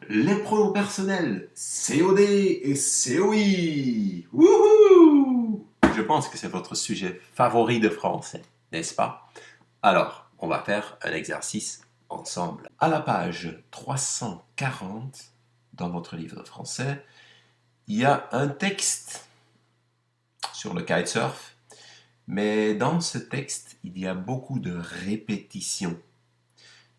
Les pronoms personnels COD et COI. Wouhou! Je pense que c'est votre sujet favori de français, n'est-ce pas? Alors, on va faire un exercice ensemble. À la page 340 dans votre livre de français, il y a un texte sur le kitesurf, mais dans ce texte, il y a beaucoup de répétitions.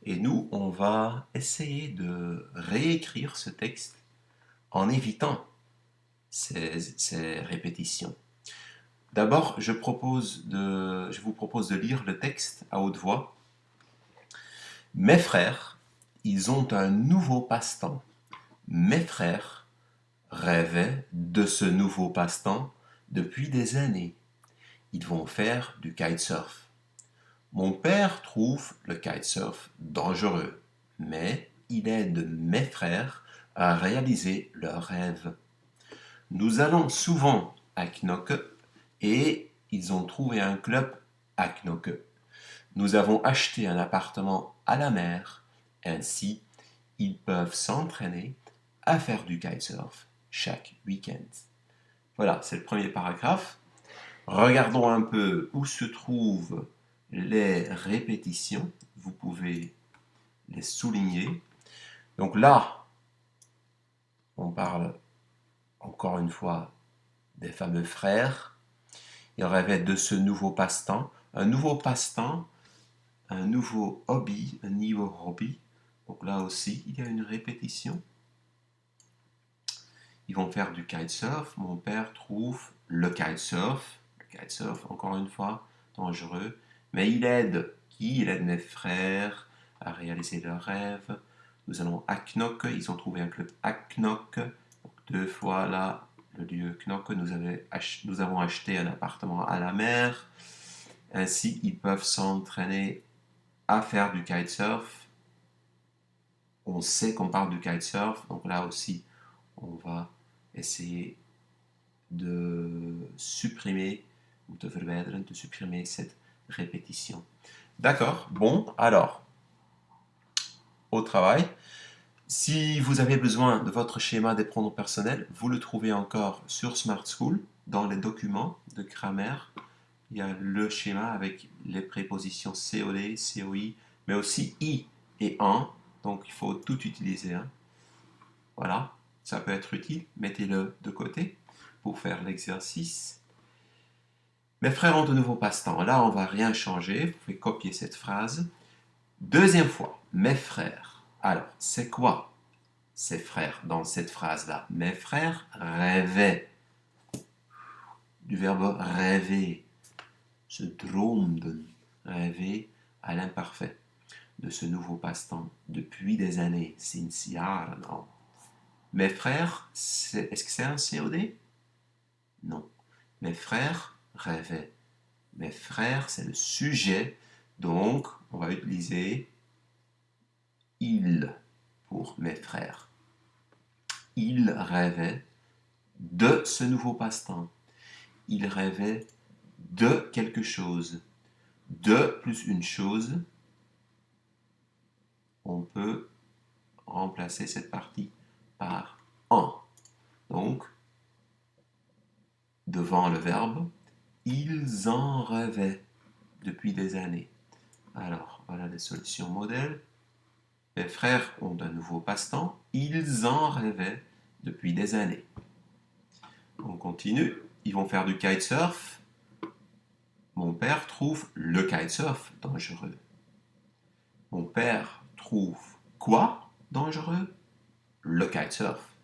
Et nous, on va essayer de réécrire ce texte en évitant ces répétitions. D'abord, je vous propose de lire le texte à haute voix. Mes frères, ils ont un nouveau passe-temps. Mes frères rêvaient de ce nouveau passe-temps depuis des années. Ils vont faire du kitesurf. Mon père trouve le kitesurf dangereux, mais il aide mes frères à réaliser leurs rêves. Nous allons souvent à Knokke et ils ont trouvé un club à Knokke. Nous avons acheté un appartement à la mer, ainsi ils peuvent s'entraîner à faire du kitesurf chaque week-end. Voilà, c'est le premier paragraphe. Regardons un peu où se trouvent les répétitions. Vous pouvez les souligner. Donc là, on parle encore une fois des fameux frères. Ils rêvaient de ce nouveau passe-temps. Un nouveau passe-temps, un nouveau hobby, un nouveau hobby. Donc là aussi, il y a une répétition. Ils vont faire du kitesurf. Mon père trouve le kitesurf. Le kitesurf, encore une fois, dangereux. Mais il aide qui? Il aide mes frères à réaliser leurs rêves. Nous allons à Knokke. Ils ont trouvé un club à Knokke. Donc deux fois là, le lieu Knokke. Nous avons acheté un appartement à la mer. Ainsi, ils peuvent s'entraîner à faire du kitesurf. On sait qu'on parle du kitesurf. Donc là aussi, on va essayer de supprimer ou de verwijderen, de supprimer cette répétition. D'accord, bon, alors, au travail. Si vous avez besoin de votre schéma des pronoms personnels, vous le trouvez encore sur Smart School, dans les documents de grammaire. Il y a le schéma avec les prépositions COD, COI, mais aussi I et en. Donc il faut tout utiliser. Hein. Voilà, ça peut être utile. Mettez-le de côté pour faire l'exercice. Mes frères ont de nouveaux passe-temps. Là, on ne va rien changer. Vous pouvez copier cette phrase. Deuxième fois, mes frères. Alors, c'est quoi ces frères dans cette phrase-là? Mes frères rêvaient. Du verbe rêver. Se droomden. Rêver à l'imparfait. De ce nouveau passe-temps depuis des années. Sinds jaren al. Mes frères, est-ce que c'est un COD? Non. Mes frères rêvaient. Mes frères, c'est le sujet. Donc, on va utiliser il pour mes frères. Ils rêvaient de ce nouveau passe-temps. Ils rêvaient de quelque chose. De plus une chose, on peut remplacer cette partie par en. Donc, devant le verbe, ils en rêvaient depuis des années. Alors, voilà les solutions modèles. Mes frères ont un nouveau passe-temps. Ils en rêvaient depuis des années. On continue. Ils vont faire du kitesurf. Mon père trouve le kitesurf dangereux. Mon père trouve quoi dangereux? Le kitesurf.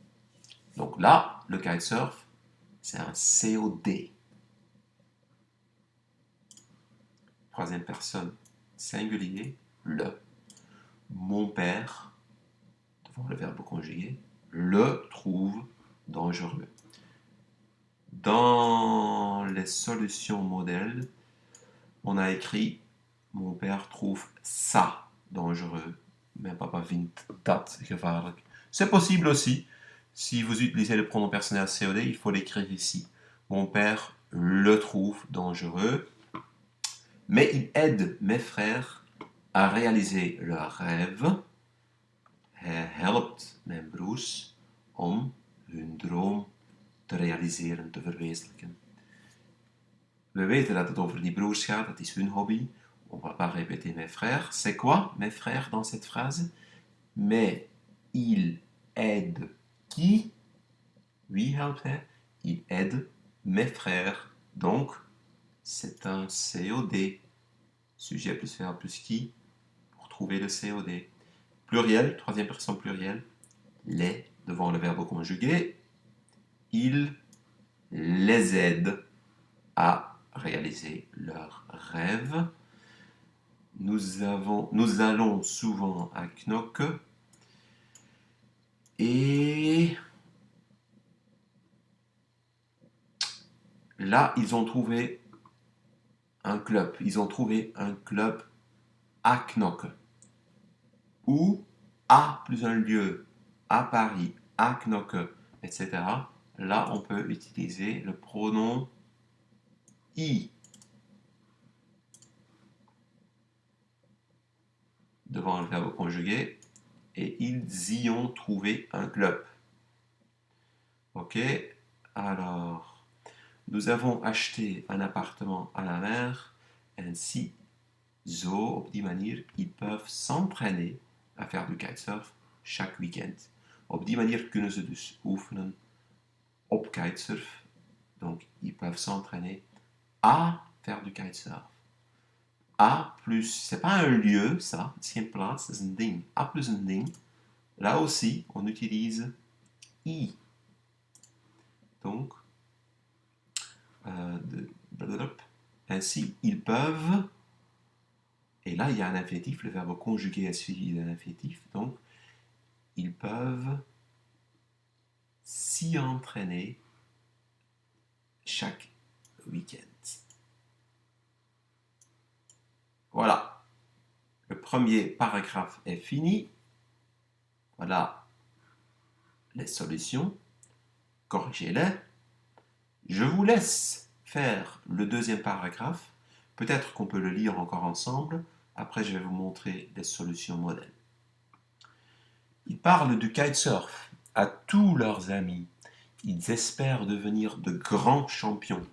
Donc là, le kitesurf, c'est un COD. Troisième personne singulier, le. Mon père, devant le verbe conjugué, le trouve dangereux. Dans les solutions modèles, on a écrit mon père trouve ça dangereux. Mijn papa vindt dat gevaarlijk. C'est possible aussi. Si vous utilisez le pronom personnel COD, il faut l'écrire ici. Mon père le trouve dangereux. Mais il aide mes frères à réaliser leurs rêves. Hij helpt mijn broers om hun droom te realiseren, te verwezenlijken. We weten dat het over die broers gaat, dat is hun hobby. On va pas répéter mes frères. C'est quoi mes frères dans cette phrase? Mais il aide qui? Wie helpt hij? Il aide mes frères. Donc, c'est un COD. Sujet plus verbe plus qui pour trouver le COD. Pluriel, troisième personne pluriel. Les devant le verbe conjugué. Il les aide à réaliser leurs rêves. Nous allons souvent à Knokke. Et là, ils ont trouvé un club. Ils ont trouvé un club à Knokke. Ou à plus un lieu, à Paris, à Knokke, etc. Là, on peut utiliser le pronom I devant le verbe conjugué. Et ils y ont trouvé un club. Ok, alors, nous avons acheté un appartement à la mer. Ainsi, zo, op die manier, ils peuvent s'entraîner à faire du kitesurf chaque week-end. Op die manier kunnen ze dus oefenen op kitesurf. Donc, ils peuvent s'entraîner à faire du kitesurf. A plus, c'est pas un lieu, ça, c'est une place, c'est un ding. A plus un ding. Là aussi, on utilise I. Donc, ainsi, ils peuvent, et là, il y a un infinitif, le verbe conjugué est suivi d'un infinitif, donc, ils peuvent s'y entraîner chaque week-end. Voilà, le premier paragraphe est fini. Voilà les solutions. Corrigez-les. Je vous laisse faire le deuxième paragraphe. Peut-être qu'on peut le lire encore ensemble. Après, je vais vous montrer les solutions modèles. Ils parlent du kitesurf à tous leurs amis. Ils espèrent devenir de grands champions.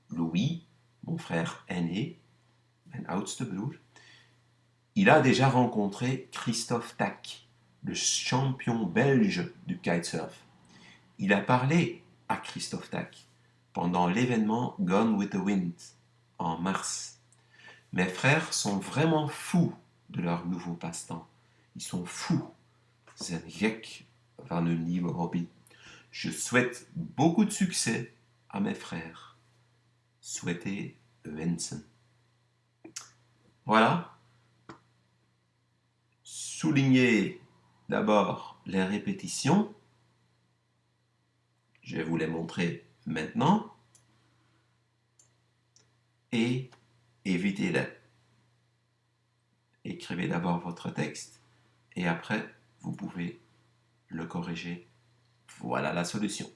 Louis, mon frère aîné, mijn oudste broer, il a déjà rencontré Christophe Tack, le champion belge du kitesurf. Il a parlé à Christophe Tack pendant l'événement Gone with the Wind en mars. Mes frères sont vraiment fous de leur nouveau passe-temps. Ils sont fous. Ze zijn gek van hun nieuwe hobby. Je souhaite beaucoup de succès à mes frères. Souhaiter, wensen. Voilà. Soulignez d'abord les répétitions. Je vais vous les montrer maintenant. Et évitez-les. Écrivez d'abord votre texte et après, vous pouvez le corriger. Voilà la solution.